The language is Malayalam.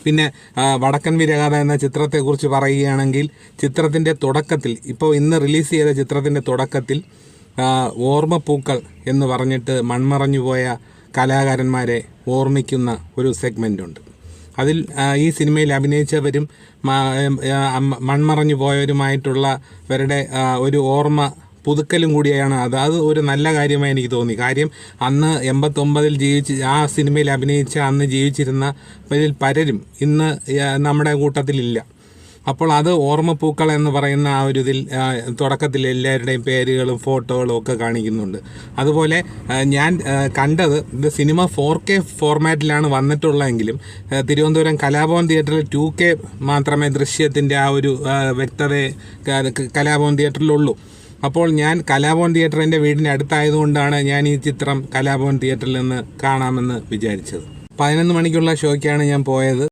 പിന്നെ വടക്കൻ വീരഗാഥ എന്ന ചിത്രത്തെക്കുറിച്ച് പറയുകയാണെങ്കിൽ ചിത്രത്തിൻ്റെ തുടക്കത്തിൽ, ഇപ്പോൾ ഇന്ന് റിലീസ് ചെയ്ത ചിത്രത്തിൻ്റെ തുടക്കത്തിൽ ഓർമ്മപ്പൂക്കൾ എന്ന് പറഞ്ഞിട്ട് മൺമറഞ്ഞു പോയ കലാകാരന്മാരെ ഓർമ്മിക്കുന്ന ഒരു സെഗ്മെൻ്റ് ഉണ്ട്. അതിൽ ഈ സിനിമയിൽ അഭിനയിച്ചവരും മൺമറഞ്ഞു പോയവരുമായിട്ടുള്ളവരുടെ ഒരു ഓർമ്മ പുതുക്കലും കൂടിയാണ് അത് ഒരു നല്ല കാര്യമായി എനിക്ക് തോന്നി. കാര്യം അന്ന് 89 ആ സിനിമയിൽ അഭിനയിച്ച അന്ന് ജീവിച്ചിരുന്നവരിൽ പലരും ഇന്ന് നമ്മുടെ കൂട്ടത്തിലില്ല. അപ്പോൾ അത് ഓർമ്മപ്പൂക്കൾ എന്ന് പറയുന്ന ആ ഒരു ഇതിൽ തുടക്കത്തിൽ എല്ലാവരുടെയും പേരുകളും ഫോട്ടോകളും ഒക്കെ കാണിക്കുന്നുണ്ട്. അതുപോലെ ഞാൻ കണ്ടത് ഇത് സിനിമ 4K ഫോർമാറ്റിലാണ് വന്നിട്ടുള്ളതെങ്കിലും തിരുവനന്തപുരം കലാഭവൻ തിയേറ്ററിൽ 2K മാത്രമേ ദൃശ്യത്തിൻ്റെ ആ ഒരു വ്യക്തത കലാഭവൻ തിയേറ്ററിലുള്ളൂ. അപ്പോൾ ഞാൻ കലാഭവൻ തിയേറ്റർ എൻ്റെ വീടിൻ്റെ അടുത്തായതുകൊണ്ടാണ് ഞാൻ ഈ ചിത്രം കലാഭവൻ തിയേറ്ററിൽ നിന്ന് കാണാമെന്ന് വിചാരിച്ചത്. 11 മണിക്കുള്ള ഷോയ്ക്കാണ് ഞാൻ പോയത്.